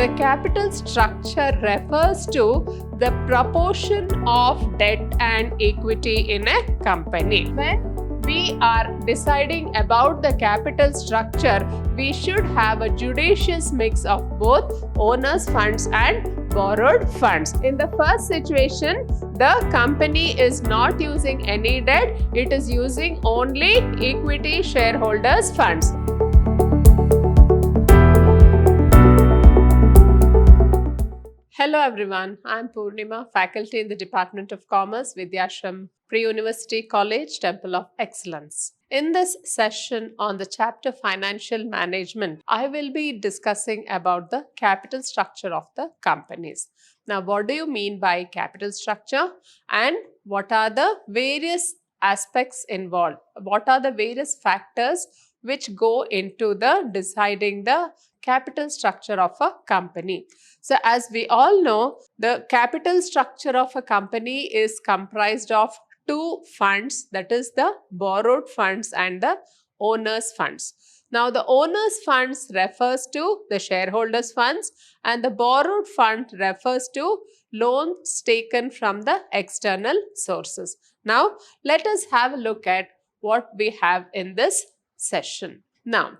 The capital structure refers to the proportion of debt and equity in a company. When we are deciding about the capital structure, we should have a judicious mix of both owners' funds and borrowed funds. In the first situation, the company is not using any debt, it is using only equity shareholders' funds. Hello everyone, I am Purnima, faculty in the Department of Commerce, Vidhyaashram Pre-University College, Temple of Excellence. In this session on the chapter Financial Management, I will be discussing about the capital structure of the companies. Now, what do you mean by capital structure and what are the various aspects involved? What are the various factors which go into the deciding the capital structure of a company? So as we all know, the capital structure of a company is comprised of two funds, that is the borrowed funds and the owners' funds. Now the owners' funds refers to the shareholders' funds and the borrowed fund refers to loans taken from the external sources. Now let us have a look at what we have in this session. Now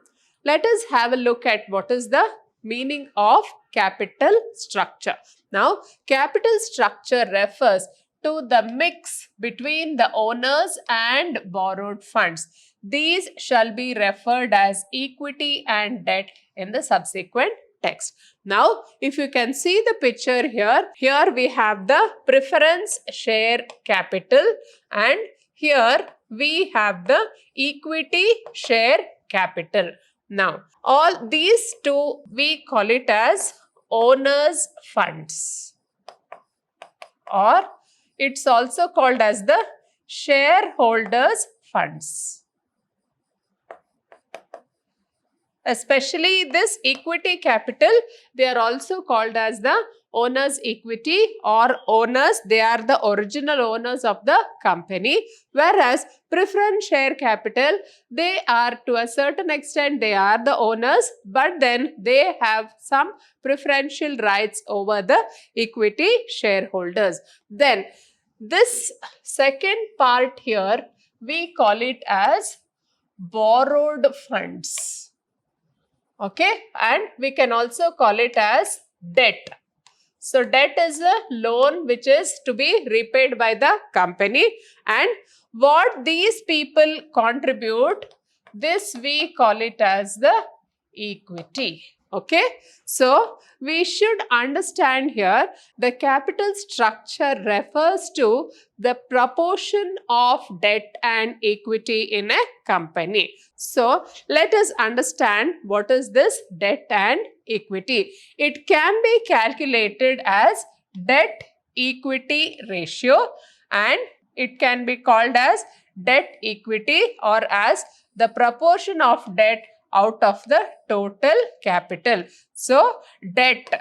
let us have a look at what is the meaning of capital structure. Now, capital structure refers to the mix between the owners and borrowed funds. These shall be referred as equity and debt in the subsequent text. Now, if you can see the picture here we have the preference share capital and here we have the equity share capital. Now, all these two we call it as owners' funds, or it's also called as the shareholders' funds. Especially this equity capital, they are also called as the owners' equity or owners, they are the original owners of the company, whereas preference share capital, they are to a certain extent they are the owners, but then they have some preferential rights over the equity shareholders. Then this second part here, we call it as borrowed funds. Okay, and we can also call it as debt. So debt is a loan which is to be repaid by the company, and what these people contribute, this we call it as the equity. Okay, so we should understand here the capital structure refers to the proportion of debt and equity in a company. So let us understand what is this debt and equity. It can be calculated as debt equity ratio and it can be called as debt equity or as the proportion of debt out of the total capital. So debt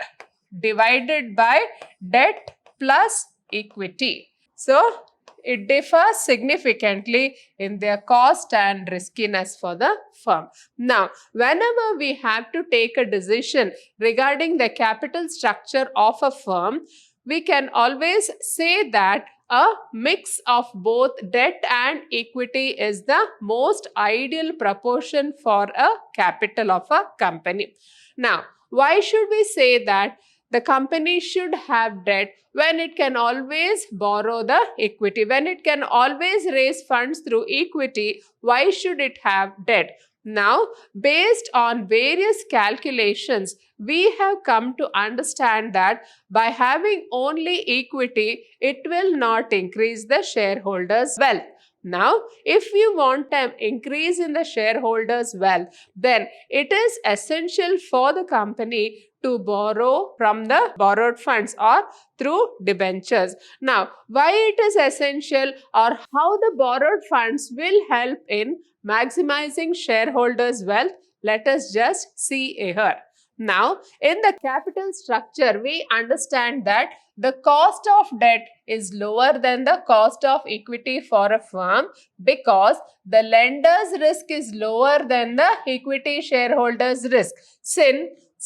divided by debt plus equity. So it differs significantly in their cost and riskiness for the firm. Now, whenever we have to take a decision regarding the capital structure of a firm, we can always say that a mix of both debt and equity is the most ideal proportion for a capital of a company. Now, why should we say that the company should have debt when it can always borrow the equity? When it can always raise funds through equity, why should it have debt? Now, based on various calculations, we have come to understand that by having only equity, it will not increase the shareholders' wealth. Now, if you want an increase in the shareholders' wealth, then it is essential for the company to borrow from the borrowed funds or through debentures. Now, why it is essential or how the borrowed funds will help in maximizing shareholders' wealth, let us just see here. Now, in the capital structure, we understand that the cost of debt is lower than the cost of equity for a firm because the lender's risk is lower than the equity shareholder's risk.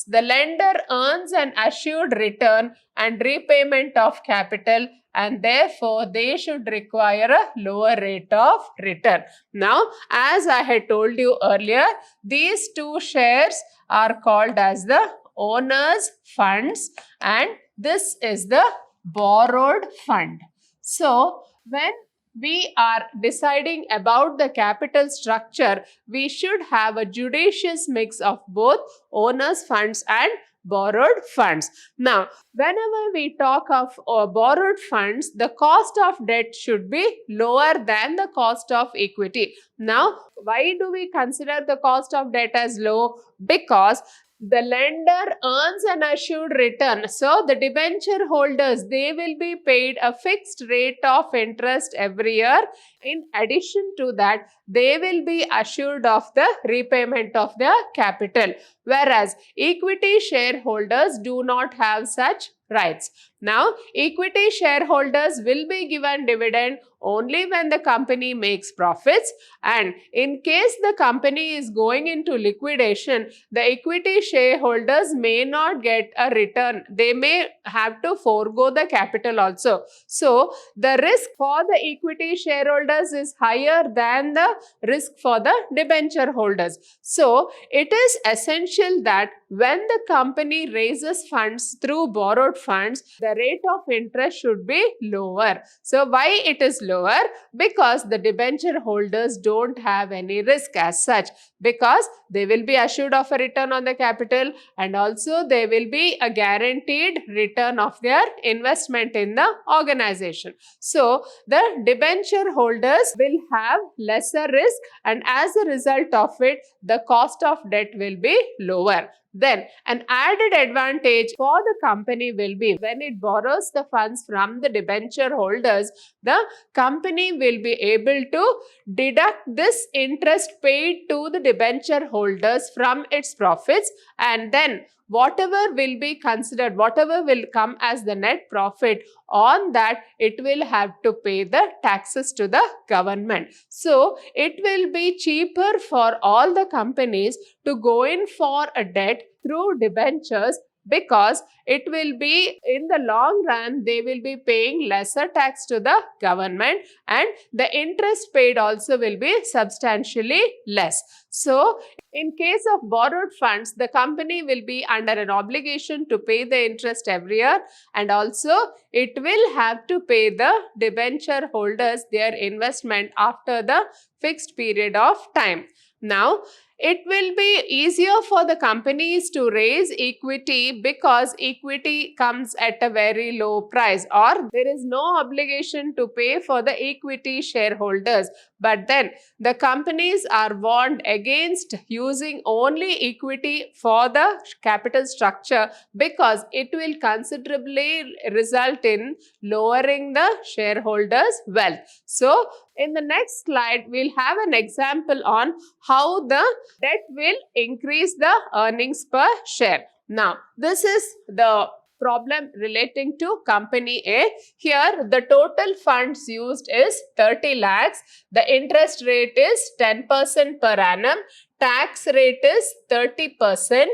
the lender earns an assured return and repayment of capital, and therefore they should require a lower rate of return. Now, as I had told you earlier, these two shares are called as the owner's funds, and this is the borrowed fund. So, when we are deciding about the capital structure, we should have a judicious mix of both owner's funds and borrowed funds. Now, whenever we talk of borrowed funds, the cost of debt should be lower than the cost of equity. Now, why do we consider the cost of debt as low? Because the lender earns an assured return. So, the debenture holders, they will be paid a fixed rate of interest every year. In addition to that, they will be assured of the repayment of their capital. Whereas, equity shareholders do not have such rights. Now, equity shareholders will be given dividend only when the company makes profits, and in case the company is going into liquidation, the equity shareholders may not get a return. They may have to forego the capital also. So, the risk for the equity shareholders is higher than the risk for the debenture holders. So, it is essential that when the company raises funds through borrowed funds, the rate of interest should be lower. So, why it is lower? Because the debenture holders don't have any risk as such, because they will be assured of a return on the capital, and also they will be a guaranteed return of their investment in the organization. So, the debenture holders will have lesser risk, and as a result of it, the cost of debt will be lower. Then, an added advantage for the company will be when it borrows the funds from the debenture holders, the company will be able to deduct this interest paid to the debenture holders from its profits, and then whatever will be considered, whatever will come as the net profit, on that it will have to pay the taxes to the government. So, it will be cheaper for all the companies to go in for a debt through debentures, because it will be, in the long run, they will be paying lesser tax to the government, and the interest paid also will be substantially less. So, in case of borrowed funds, the company will be under an obligation to pay the interest every year, and also it will have to pay the debenture holders their investment after the fixed period of time. Now, it will be easier for the companies to raise equity because equity comes at a very low price, or there is no obligation to pay for the equity shareholders. But then the companies are warned against using only equity for the capital structure, because it will considerably result in lowering the shareholders' wealth. So, in the next slide, we'll have an example on how the debt will increase the earnings per share. Now, this is the problem relating to company A. Here, the total funds used is 30 lakhs. The interest rate is 10% per annum. Tax rate is 30%.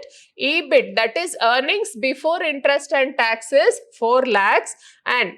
EBIT, that is earnings before interest and tax, is 4 lakhs. And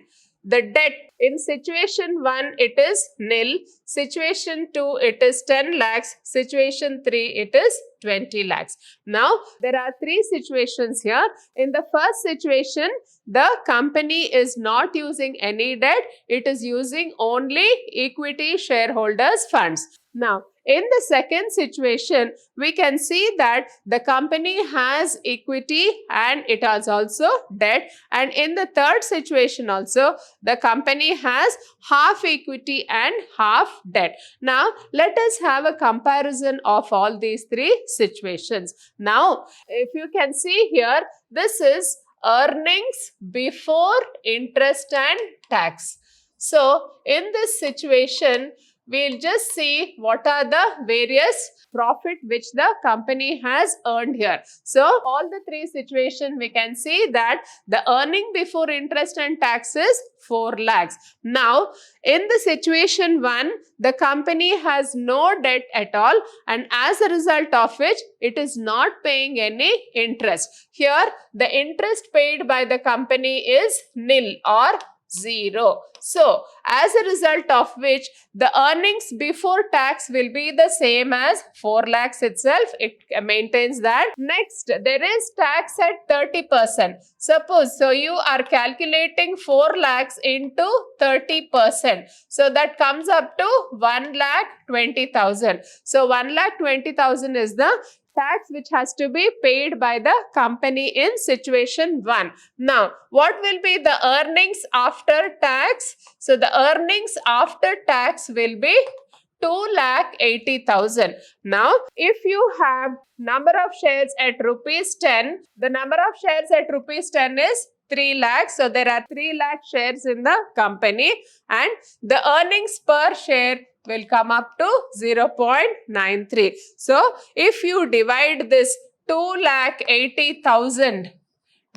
the debt, in situation 1, it is nil. Situation 2, it is 10 lakhs. Situation 3, it is 20 lakhs. Now, there are 3 situations here. In the first situation, the company is not using any debt. It is using only equity shareholders' funds. Now, in the second situation, we can see that the company has equity and it has also debt. And in the third situation also, the company has half equity and half debt. Now, let us have a comparison of all these 3 situations. Now, if you can see here, this is earnings before interest and tax. So, in this situation, we'll just see what are the various profit which the company has earned here. So all the three situations we can see that the earning before interest and tax is 4 lakhs. Now in the situation 1, the company has no debt at all, and as a result of which it is not paying any interest. Here the interest paid by the company is nil or 0. So as a result of which the earnings before tax will be the same as 4 lakhs itself. It maintains that. Next, there is tax at 30%. Suppose, so you are calculating 4 lakhs into 30%. So that comes up to 1,20,000. So 1,20,000 is the tax which has to be paid by the company in situation 1. Now, what will be the earnings after tax? So, the earnings after tax will be 2,80,000. Now, if you have number of shares at rupees 10, the number of shares at rupees 10 is 3 lakhs. So, there are 3 lakh shares in the company, and the earnings per share will come up to 0.93. So, if you divide this 2,80,000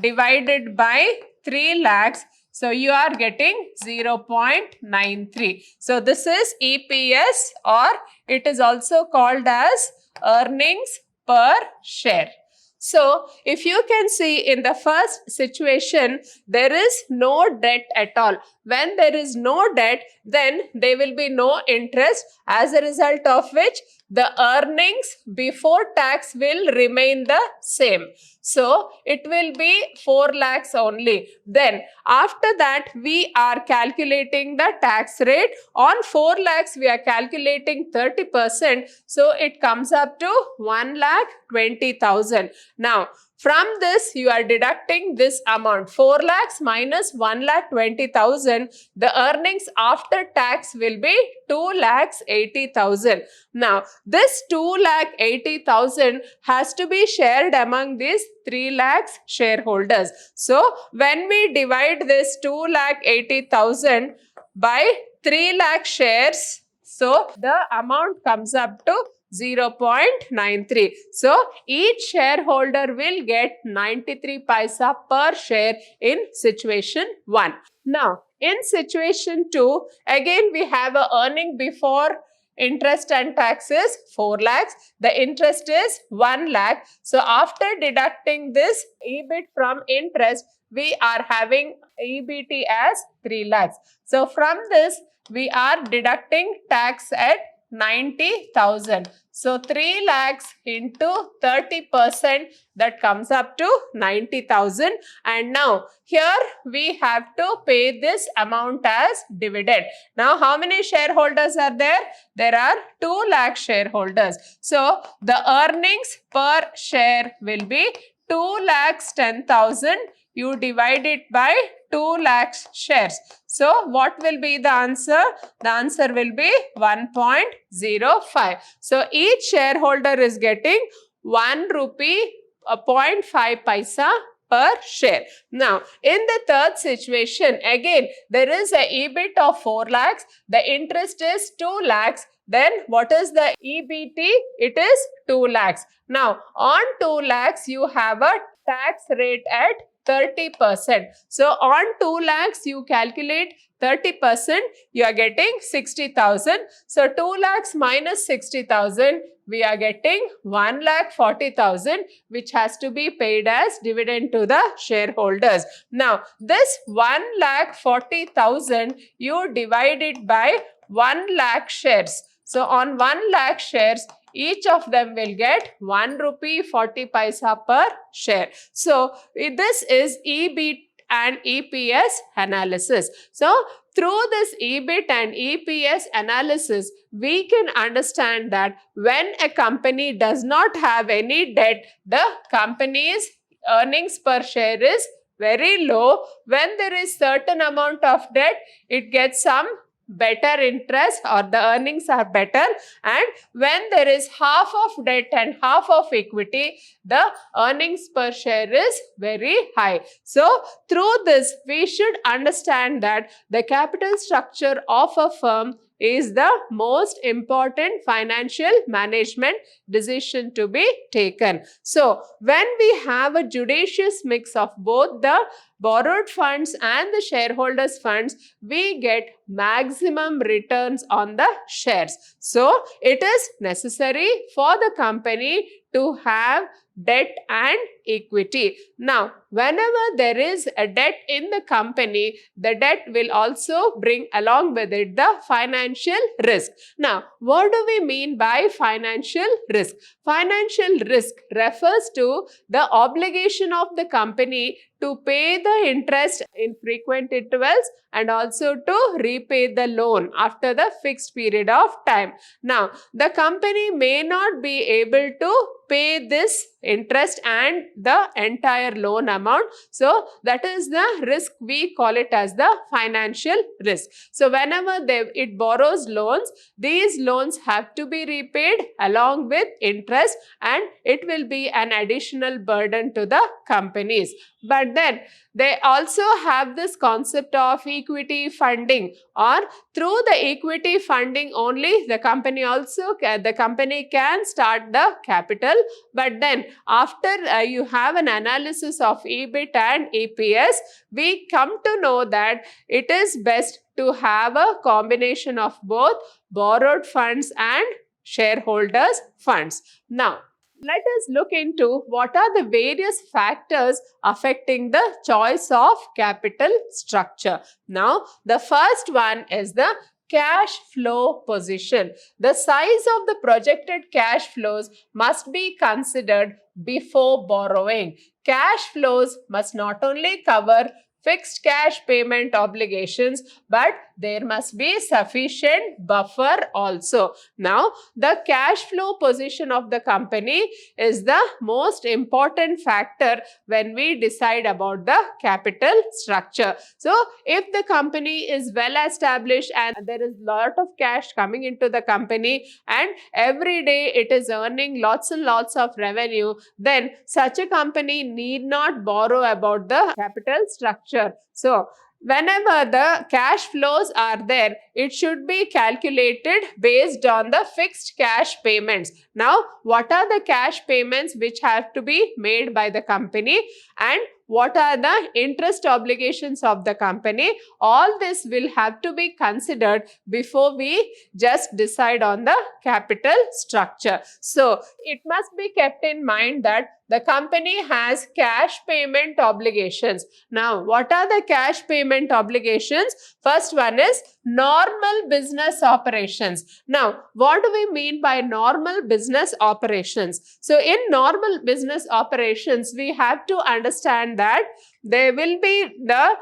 divided by 3 lakhs, so you are getting 0.93. So, this is EPS, or it is also called as earnings per share. So, if you can see in the first situation, there is no debt at all. When there is no debt, then there will be no interest, as a result of which the earnings before tax will remain the same. So, it will be 4 lakhs only. Then, after that, we are calculating the tax rate. On 4 lakhs, we are calculating 30%. So, it comes up to 1,20,000. Now, from this, you are deducting this amount. 4 lakhs minus 1,20,000. The earnings after tax will be 2,80,000. Now, this 2,80,000 has to be shared among these 3 lakhs shareholders. So, when we divide this 2,80,000 by 3 lakh shares, so the amount comes up to 0.93. So, each shareholder will get 93 paisa per share in situation 1. Now, in situation 2, again we have a earning before interest and taxes 4 lakhs. The interest is 1 lakh. So, after deducting this EBIT from interest, we are having EBT as 3 lakhs. So, from this, we are deducting tax at 90,000. So, 3 lakhs into 30%, that comes up to 90,000. And now, here we have to pay this amount as dividend. Now, how many shareholders are there? There are 2 lakh shareholders. So, the earnings per share will be 2,10,000. You divide it by 2 lakhs shares. So, what will be the answer? The answer will be 1.05. So, each shareholder is getting 1 rupee 0.5 paisa per share. Now, in the third situation, again, there is a EBIT of 4 lakhs. The interest is 2 lakhs. Then, what is the EBT? It is 2 lakhs. Now, on 2 lakhs, you have a tax rate at 30%. So, on 2 lakhs, you calculate 30%, you are getting 60,000. So, 2 lakhs minus 60,000, we are getting 1,40,000, which has to be paid as dividend to the shareholders. Now, this 1,40,000, you divide it by 1 lakh shares. So, on 1 lakh shares, each of them will get 1 rupee 40 paisa per share. So, this is EBIT and EPS analysis. So, through this EBIT and EPS analysis, we can understand that when a company does not have any debt, the company's earnings per share is very low. When there is certain amount of debt, it gets some better interest, or the earnings are better, and when there is half of debt and half of equity, the earnings per share is very high. So, through this, we should understand that the capital structure of a firm is the most important financial management decision to be taken. So, when we have a judicious mix of both the borrowed funds and the shareholders' funds, we get maximum returns on the shares. So, it is necessary for the company to have debt and equity. Now, whenever there is a debt in the company, the debt will also bring along with it the financial risk. Now, what do we mean by financial risk? Financial risk refers to the obligation of the company to pay the interest in frequent intervals and also to repay the loan after the fixed period of time. Now, the company may not be able to pay this interest and the entire loan amount. So, that is the risk. We call it as the financial risk. So, whenever it borrows loans, these loans have to be repaid along with interest, and it will be an additional burden to the companies. But then they also have this concept of equity funding, or through the equity funding only the company can start the capital. But then after you have an analysis of EBIT and EPS, we come to know that it is best to have a combination of both borrowed funds and shareholders' funds. Now, let us look into what are the various factors affecting the choice of capital structure. Now, the first one is the cash flow position. The size of the projected cash flows must be considered before borrowing. Cash flows must not only cover fixed cash payment obligations, but there must be sufficient buffer also. Now, the cash flow position of the company is the most important factor when we decide about the capital structure. So, if the company is well established and there is lot of cash coming into the company and every day it is earning lots and lots of revenue, then such a company need not borrow about the capital structure. So, whenever the cash flows are there, it should be calculated based on the fixed cash payments. Now, what are the cash payments which have to be made by the company, and what are the interest obligations of the company? All this will have to be considered before we just decide on the capital structure. So, it must be kept in mind that the company has cash payment obligations. Now, what are the cash payment obligations? First one is normal business operations. Now, what do we mean by normal business operations? So, in normal business operations, we have to understand that there will be the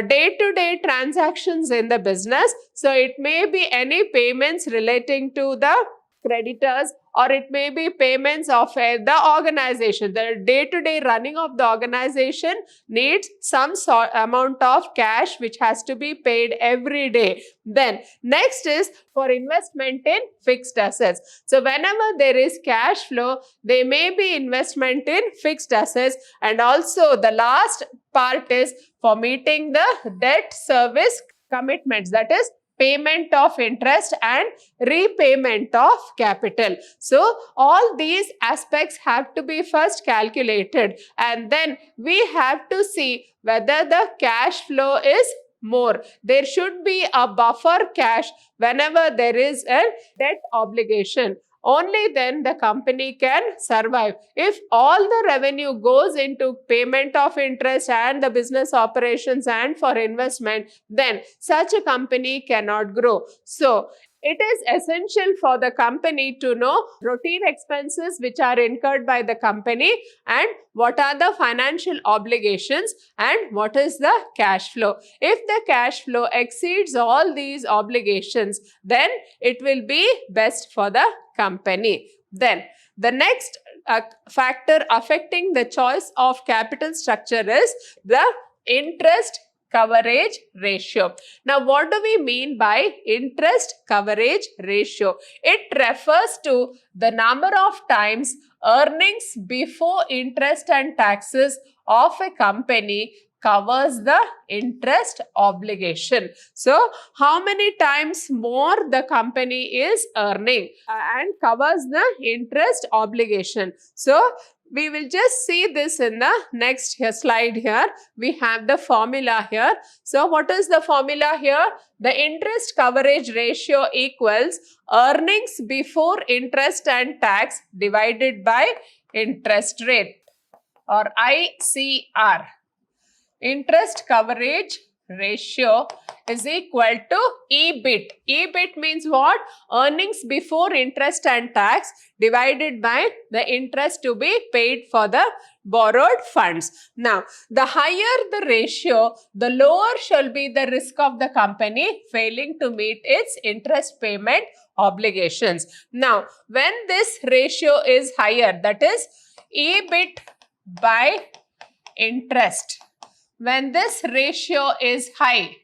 day-to-day transactions in the business. So, it may be any payments relating to the creditors, or it may be payments of the organization. The day-to-day running of the organization needs some amount of cash which has to be paid every day. Then next is for investment in fixed assets. So whenever there is cash flow, there may be investment in fixed assets, and also the last part is for meeting the debt service commitments, that is payment of interest and repayment of capital. So, all these aspects have to be first calculated, and then we have to see whether the cash flow is more. There should be a buffer cash whenever there is a debt obligation. Only then the company can survive. If all the revenue goes into payment of interest and the business operations and for investment, then such a company cannot grow. So, it is essential for the company to know routine expenses which are incurred by the company, and what are the financial obligations, and what is the cash flow. If the cash flow exceeds all these obligations, then it will be best for the company. Then the next factor affecting the choice of capital structure is the interest coverage ratio. Now, what do we mean by interest coverage ratio? It refers to the number of times earnings before interest and taxes of a company covers the interest obligation. So, how many times more the company is earning and covers the interest obligation. So, we will just see this in the next slide here. We have the formula here. So, what is the formula here? The interest coverage ratio equals earnings before interest and tax divided by interest rate, or ICR. Interest coverage ratio is equal to EBIT. EBIT means what? Earnings before interest and tax divided by the interest to be paid for the borrowed funds. Now, the higher the ratio, the lower shall be the risk of the company failing to meet its interest payment obligations. Now, when this ratio is higher, that is EBIT by interest, when this ratio is high,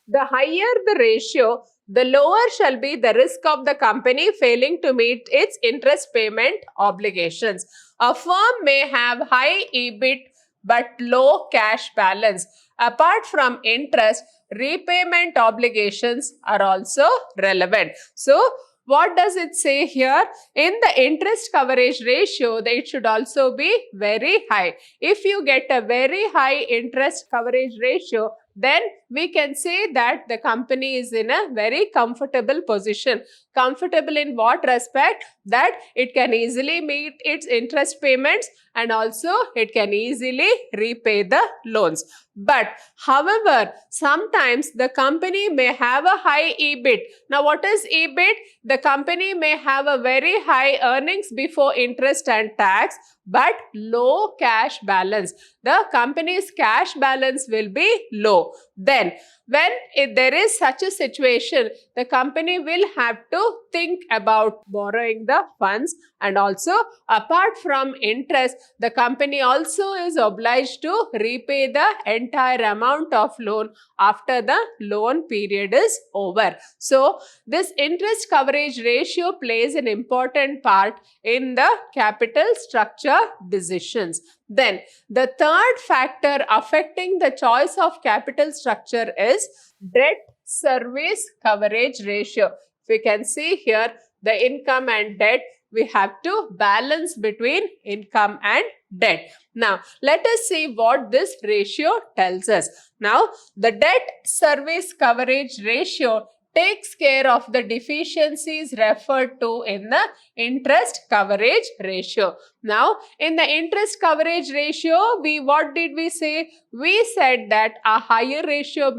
the higher the ratio, the lower shall be the risk of the company failing to meet its interest payment obligations. A firm may have high EBIT but low cash balance. Apart from interest, repayment obligations are also relevant. So, what does it say here? In the interest coverage ratio, it should also be very high. If you get a very high interest coverage ratio, then we can say that the company is in a very comfortable position. Comfortable in what respect? That it can easily meet its interest payments and also it can easily repay the loans. But however, sometimes the company may have a high EBIT. Now, what is EBIT? The company may have a very high earnings before interest and tax, but low cash balance. The company's cash balance will be low. Then, when there is such a situation, the company will have to think about borrowing the funds, and also apart from interest, the company also is obliged to repay the entire amount of loan after the loan period is over. So, this interest coverage ratio plays an important part in the capital structure decisions. Then, the third factor affecting the choice of capital structure is debt service coverage ratio. We can see here the income and debt, we have to balance between income and debt. Now, let us see what this ratio tells us. Now, the debt service coverage ratio takes care of the deficiencies referred to in the interest coverage ratio. Now, in the interest coverage ratio, what did we say? We said that a higher ratio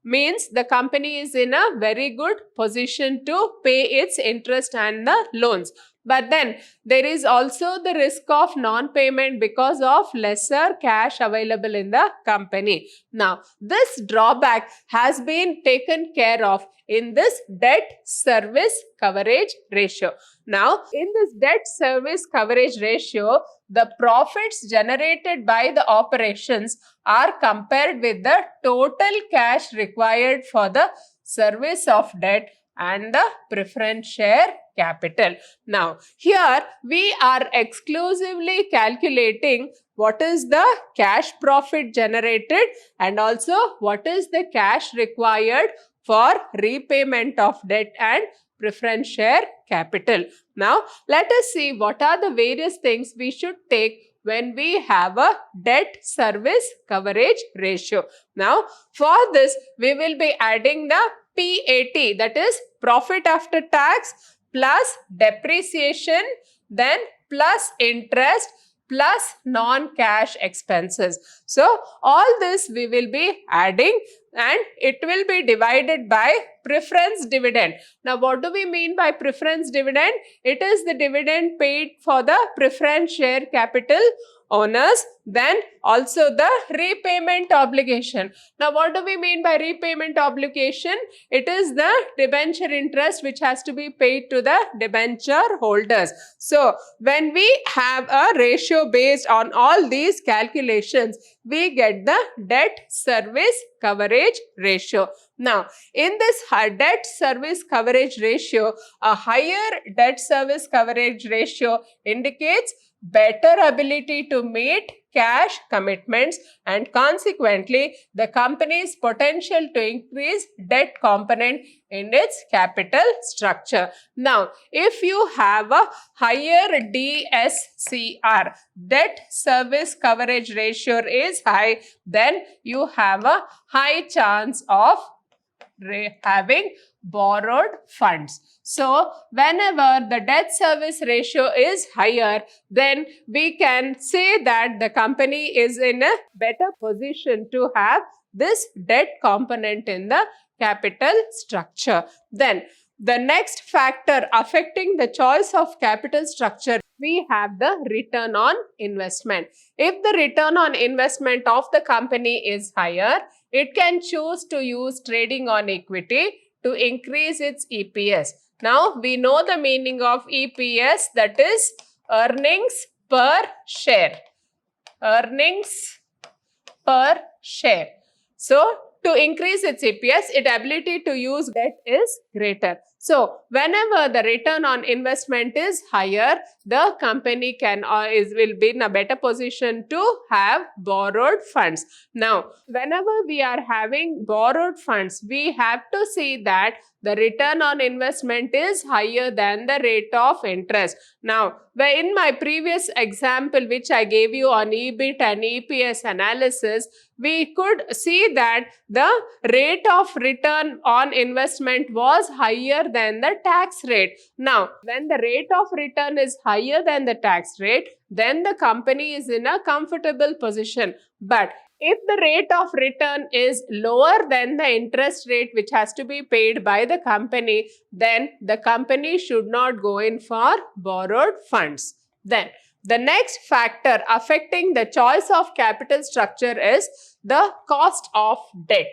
means the company is in a very good position to pay its interest and the loans. But then there is also the risk of non-payment because of lesser cash available in the company. Now, this drawback has been taken care of in this debt service coverage ratio. Now, in this debt service coverage ratio, the profits generated by the operations are compared with the total cash required for the service of debt and the preference share capital. Now, here we are exclusively calculating what is the cash profit generated and also what is the cash required for repayment of debt and preference share capital. Now, let us see what are the various things we should take when we have a debt service coverage ratio. Now, for this, we will be adding the PAT, that is profit after tax plus depreciation, then plus interest plus non-cash expenses. So, all this we will be adding and it will be divided by preference dividend. Now, what do we mean by preference dividend? It is the dividend paid for the preference share capital owners, then also the repayment obligation. Now, what do we mean by repayment obligation? It is the debenture interest which has to be paid to the debenture holders. So, when we have a ratio based on all these calculations, we get the debt service coverage ratio. Now, in this debt service coverage ratio, a higher debt service coverage ratio indicates better ability to meet cash commitments, and consequently the company's potential to increase debt component in its capital structure. Now, if you have a higher DSCR, debt service coverage ratio is high, then you have a high chance of having borrowed funds. So, whenever the debt service ratio is higher, then we can say that the company is in a better position to have this debt component in the capital structure. Then, the next factor affecting the choice of capital structure, we have the return on investment. If the return on investment of the company is higher, it can choose to use trading on equity to increase its EPS. Now, we know the meaning of EPS, that is earnings per share. Earnings per share. So, to increase its EPS, its ability to use debt is greater. So, whenever the return on investment is higher, the company will be in a better position to have borrowed funds. Now, whenever we are having borrowed funds, we have to see that the return on investment is higher than the rate of interest. Now, in my previous example which I gave you on EBIT and EPS analysis, we could see that the rate of return on investment was higher than the tax rate. Now, when the rate of return is higher than the tax rate, then the company is in a comfortable position. But if the rate of return is lower than the interest rate which has to be paid by the company, then the company should not go in for borrowed funds. Then, the next factor affecting the choice of capital structure is the cost of debt.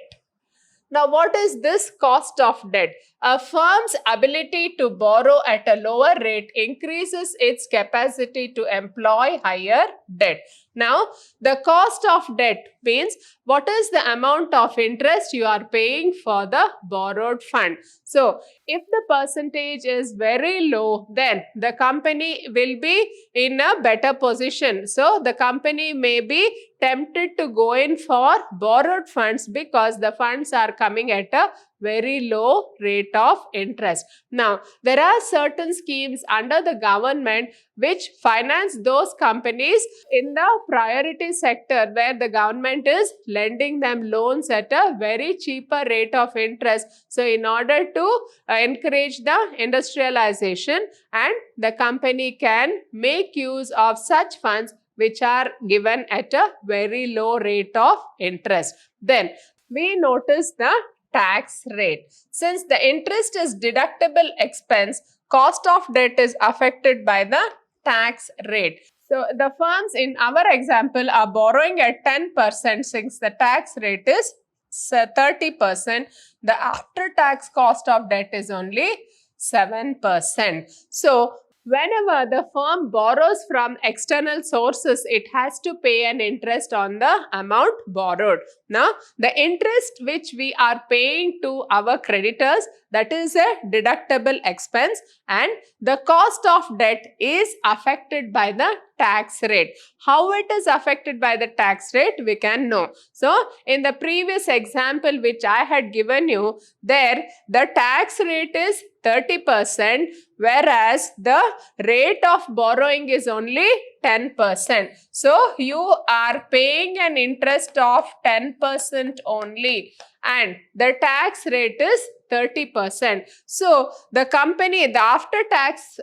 Now, what is this cost of debt? A firm's ability to borrow at a lower rate increases its capacity to employ higher debt. Now, the cost of debt means what is the amount of interest you are paying for the borrowed fund. So, if the percentage is very low, then the company will be in a better position. So, the company may be tempted to go in for borrowed funds because the funds are coming at a very low rate of interest. Now, there are certain schemes under the government which finance those companies in the priority sector where the government is lending them loans at a very cheaper rate of interest. So, in order to encourage the industrialization, and the company can make use of such funds which are given at a very low rate of interest. Then, we notice the tax rate. Since the interest is deductible expense, cost of debt is affected by the tax rate. So, the firms in our example are borrowing at 10% since the tax rate is 30%. The after-tax cost of debt is only 7%. So, whenever the firm borrows from external sources, it has to pay an interest on the amount borrowed. Now, the interest which we are paying to our creditors, that is a deductible expense, and the cost of debt is affected by the tax rate. How it is affected by the tax rate, we can know. So, in the previous example which I had given you, there the tax rate is 30%, whereas the rate of borrowing is only 10%. So, you are paying an interest of 10% only, and the tax rate is 30%. So, the company, the after-tax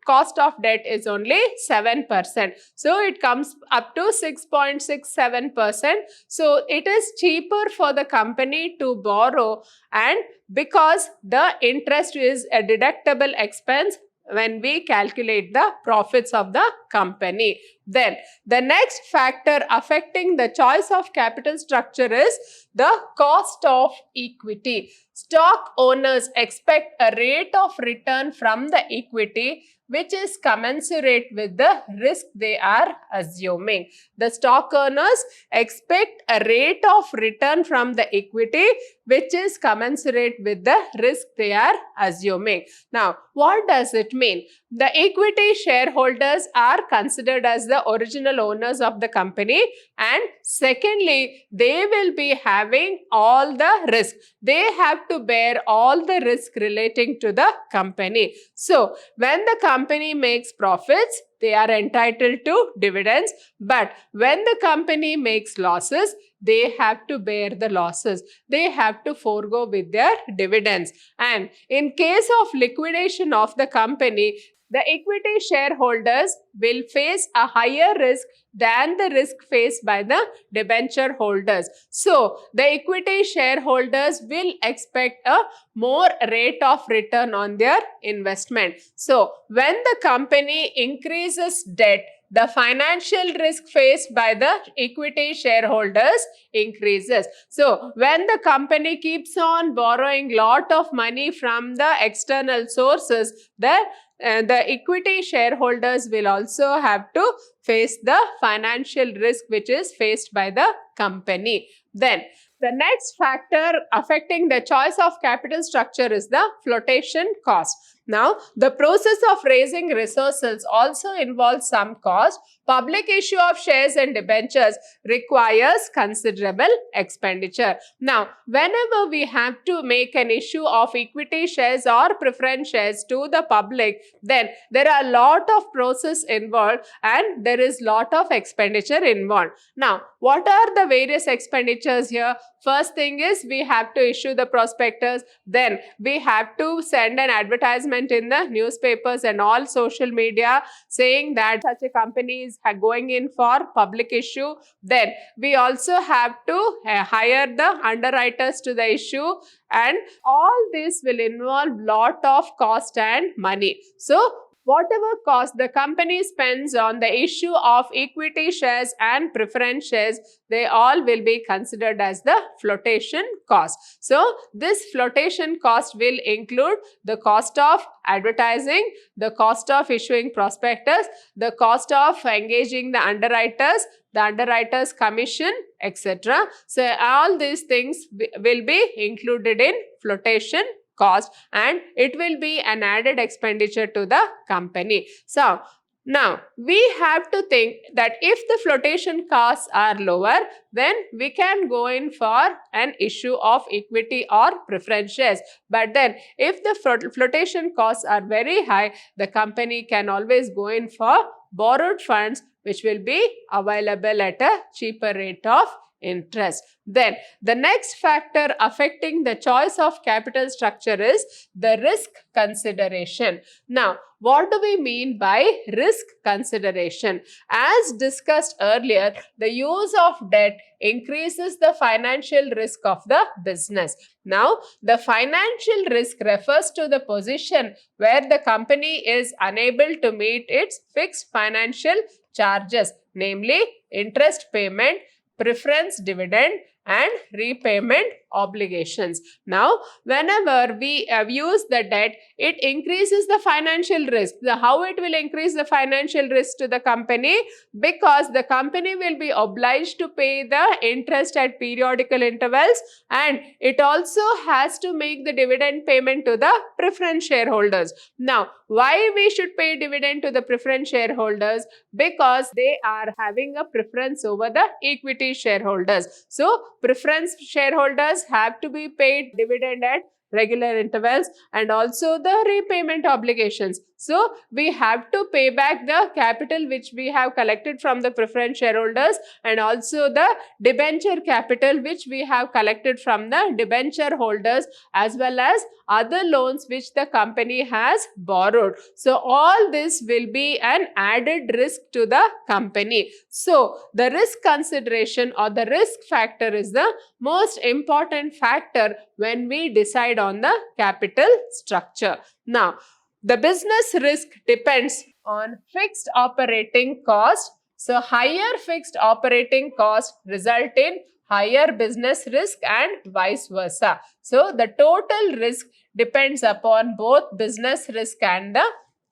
cost of debt is only 7%. So, it comes up to 6.67%. So, it is cheaper for the company to borrow, and because the interest is a deductible expense when we calculate the profits of the company. Then, the next factor affecting the choice of capital structure is the cost of equity. Stock owners expect a rate of return from the equity which is commensurate with the risk they are assuming. The stock owners expect a rate of return from the equity which is commensurate with the risk they are assuming. Now, what does it mean? the equity shareholders are considered as the original owners of the company, and secondly, they will be having all the risk. They have to bear all the risk relating to the company. So, when the company makes profits, they are entitled to dividends, but when the company makes losses, they have to bear the losses. They have to forego with their dividends. And in case of liquidation of the company, the equity shareholders will face a higher risk than the risk faced by the debenture holders. So, the equity shareholders will expect a more rate of return on their investment. So, when the company increases debt, the financial risk faced by the equity shareholders increases. So, when the company keeps on borrowing lot of money from the external sources, the equity shareholders will also have to face the financial risk which is faced by the company. Then, the next factor affecting the choice of capital structure is the flotation cost. Now, the process of raising resources also involves some cost. Public issue of shares and debentures requires considerable expenditure. Now, whenever we have to make an issue of equity shares or preference shares to the public, then there are a lot of process involved and there is lot of expenditure involved. Now, what are the various expenditures here? First thing is we have to issue the prospectus, then we have to send an advertisement in the newspapers and all social media saying that such a company is going in for public issue. Then we also have to hire the underwriters to the issue, and all this will involve lot of cost and money. So, whatever cost the company spends on the issue of equity shares and preference shares, they all will be considered as the flotation cost. So, this flotation cost will include the cost of advertising, the cost of issuing prospectus, the cost of engaging the underwriters commission, etc. So, all these things will be included in flotation cost, and it will be an added expenditure to the company. So, now we have to think that if the flotation costs are lower, then we can go in for an issue of equity or preference shares. But then if the flotation costs are very high, the company can always go in for borrowed funds, which will be available at a cheaper rate of interest. Then the next factor affecting the choice of capital structure is the risk consideration. Now, what do we mean by risk consideration? As discussed earlier, the use of debt increases the financial risk of the business. Now, the financial risk refers to the position where the company is unable to meet its fixed financial charges, namely interest payment, preference dividend, and repayment obligations. Now, whenever we use the debt, it increases the financial risk. How it will increase the financial risk to the company? Because the company will be obliged to pay the interest at periodical intervals, and it also has to make the dividend payment to the preference shareholders. Now, why we should pay dividend to the preference shareholders? Because they are having a preference over the equity shareholders. So, preference shareholders have to be paid dividend at regular intervals, and also the repayment obligations. So, we have to pay back the capital which we have collected from the preference shareholders, and also the debenture capital which we have collected from the debenture holders, as well as other loans which the company has borrowed. So, all this will be an added risk to the company. So, the risk consideration or the risk factor is the most important factor when we decide on the capital structure. Now, the business risk depends on fixed operating cost. So, higher fixed operating cost result in higher business risk and vice versa. So, the total risk depends upon both business risk and the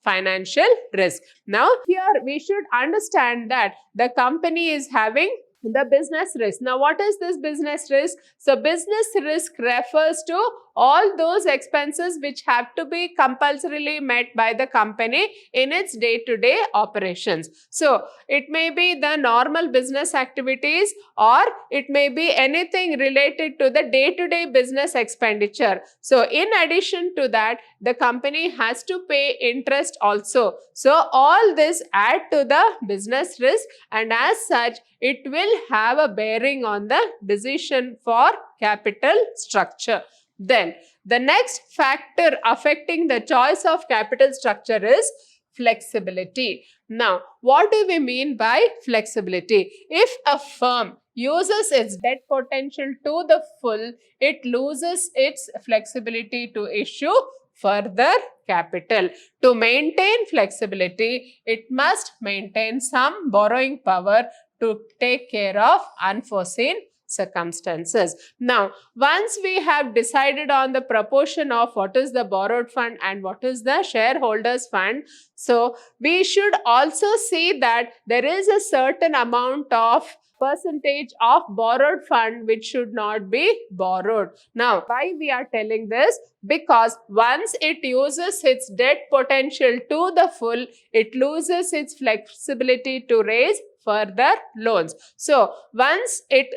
financial risk. Now, here we should understand that the company is having The business risk. Now, what is this business risk? So, business risk refers to all those expenses which have to be compulsorily met by the company in its day-to-day operations. So, it may be the normal business activities, or it may be anything related to the day-to-day business expenditure. So, in addition to that, the company has to pay interest also. So, all this add to the business risk, and as such, it will have a bearing on the decision for capital structure. Then, the next factor affecting the choice of capital structure is flexibility. Now, what do we mean by flexibility? If a firm uses its debt potential to the full, it loses its flexibility to issue further capital. To maintain flexibility, it must maintain some borrowing power to take care of unforeseen circumstances. Now, once we have decided on the proportion of what is the borrowed fund and what is the shareholders fund, so we should also see that there is a certain amount of percentage of borrowed fund which should not be borrowed. Now, why we are telling this? Because once it uses its debt potential to the full, it loses its flexibility to raise further loans. So, once it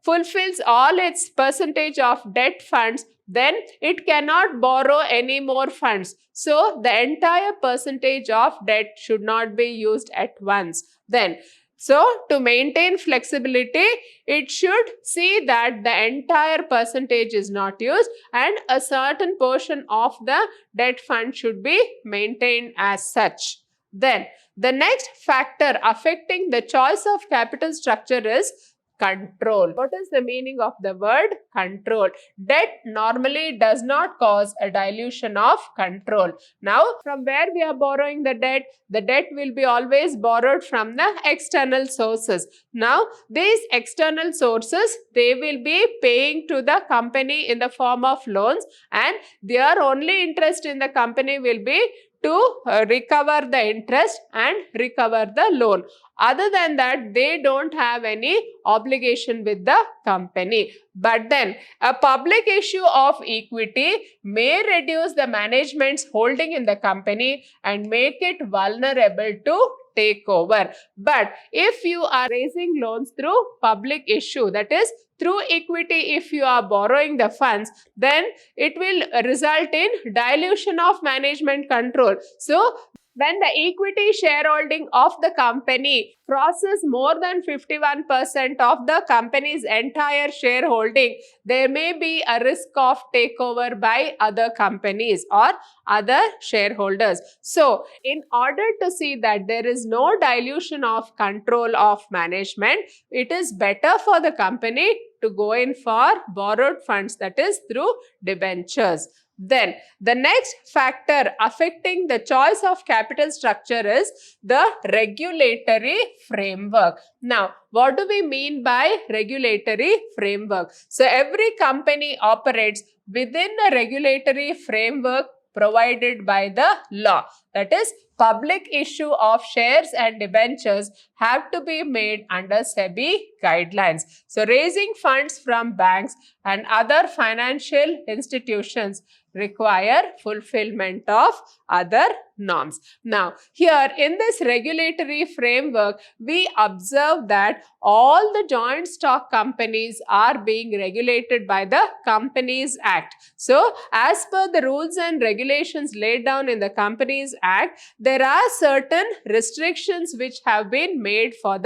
fulfills all its percentage of debt funds, then it cannot borrow any more funds. So, the entire percentage of debt should not be used at once. Then, so to maintain flexibility, it should see that the entire percentage is not used and a certain portion of the debt fund should be maintained as such. Then, the next factor affecting the choice of capital structure is control. What is the meaning of the word control? Debt normally does not cause a dilution of control. Now, from where we are borrowing the debt will be always borrowed from the external sources. Now, these external sources, they will be paying to the company in the form of loans, and their only interest in the company will be to recover the interest and recover the loan. Other than that, they don't have any obligation with the company. But then, a public issue of equity may reduce the management's holding in the company and make it vulnerable to take over. But if you are raising loans through public issue, that is through equity, if you are borrowing the funds, then it will result in dilution of management control. So, when the equity shareholding of the company crosses more than 51% of the company's entire shareholding, there may be a risk of takeover by other companies or other shareholders. So, in order to see that there is no dilution of control of management, it is better for the company to go in for borrowed funds, that is through debentures. Then, the next factor affecting the choice of capital structure is the regulatory framework. Now, what do we mean by regulatory framework? So, every company operates within the regulatory framework provided by the law. That is, public issue of shares and debentures have to be made under SEBI guidelines. So, raising funds from banks and other financial institutions require fulfillment of other norms. Now, here in this regulatory framework, we observe that all the joint stock companies are being regulated by the Companies Act. So, as per the rules and regulations laid down in the Companies Act, there are certain restrictions which have been made for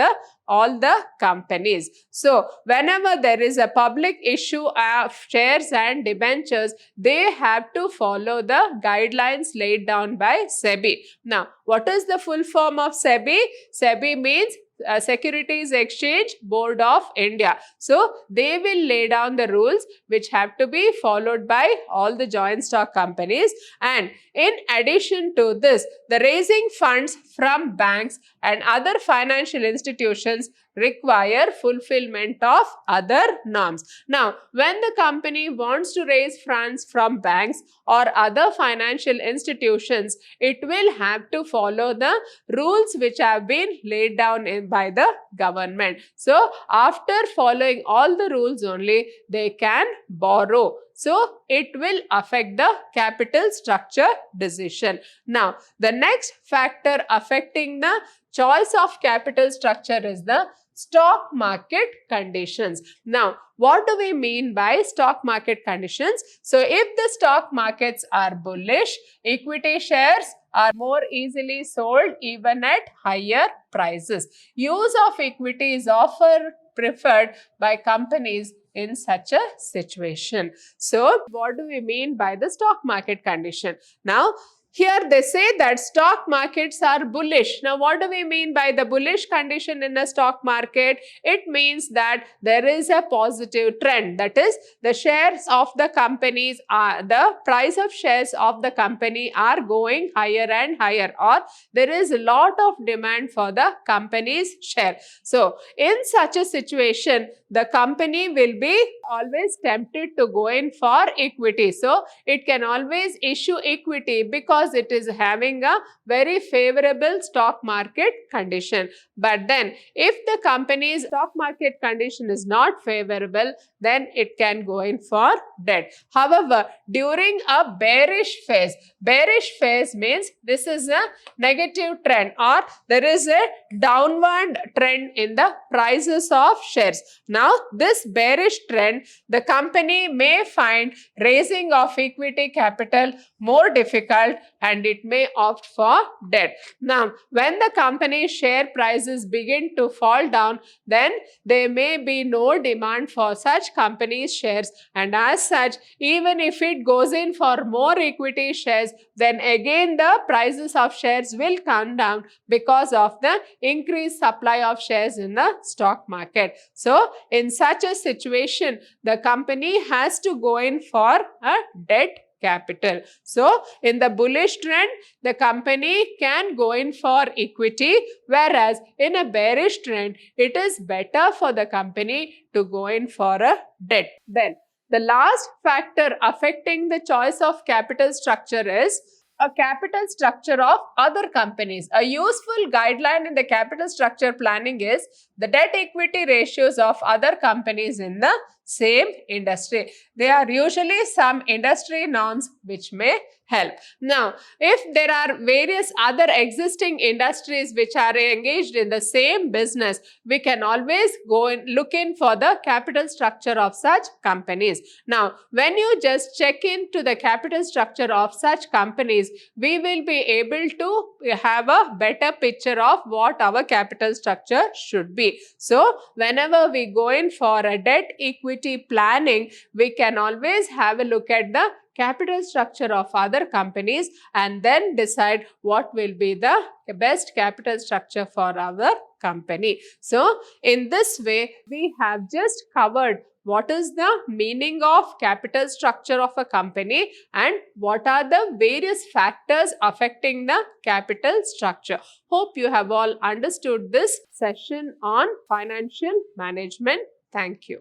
all the companies. So, whenever there is a public issue of shares and debentures, they have to follow the guidelines laid down by SEBI. Now, what is the full form of SEBI? SEBI means Securities Exchange Board of India. So, they will lay down the rules which have to be followed by all the joint stock companies. And in addition to this, the raising funds from banks and other financial institutions require fulfillment of other norms. Now, when the company wants to raise funds from banks or other financial institutions, it will have to follow the rules which have been laid down by the government. So, after following all the rules only, they can borrow. So, it will affect the capital structure decision. Now, the next factor affecting the choice of capital structure is the stock market conditions. Now, what do we mean by stock market conditions? So, if the stock markets are bullish, equity shares are more easily sold even at higher prices. Use of equity is often preferred by companies in such a situation. So, what do we mean by the stock market condition? Now, here they say that stock markets are bullish. Now, what do we mean by the bullish condition in a stock market? It means that there is a positive trend. That is, the shares of the companies the price of shares of the company are going higher and higher, or there is a lot of demand for the company's share. So, in such a situation, the company will be always tempted to go in for equity. So, it can always issue equity because it is having a very favorable stock market condition. But then, if the company's stock market condition is not favorable, then it can go in for debt. However, during a bearish phase means this is a negative trend, or there is a downward trend in the prices of shares. Now, this bearish trend, the company may find raising of equity capital more difficult and it may opt for debt. Now, when the company's share prices begin to fall down, then there may be no demand for such companies' shares, and as such, even if it goes in for more equity shares, then again the prices of shares will come down because of the increased supply of shares in the stock market. So, in such a situation, the company has to go in for a debt capital. So, in the bullish trend, the company can go in for equity, whereas in a bearish trend, it is better for the company to go in for a debt. Then, the last factor affecting the choice of capital structure is a capital structure of other companies. A useful guideline in the capital structure planning is the debt equity ratios of other companies in the same industry. There are usually some industry norms which may help. Now, if there are various other existing industries which are engaged in the same business, we can always go and look in for the capital structure of such companies. Now, when you just check into the capital structure of such companies, we will be able to have a better picture of what our capital structure should be. So, whenever we go in for a debt equity planning, we can always have a look at the capital structure of other companies and then decide what will be the best capital structure for our company. So, in this way, we have just covered what is the meaning of capital structure of a company and what are the various factors affecting the capital structure. Hope you have all understood this session on financial management. Thank you.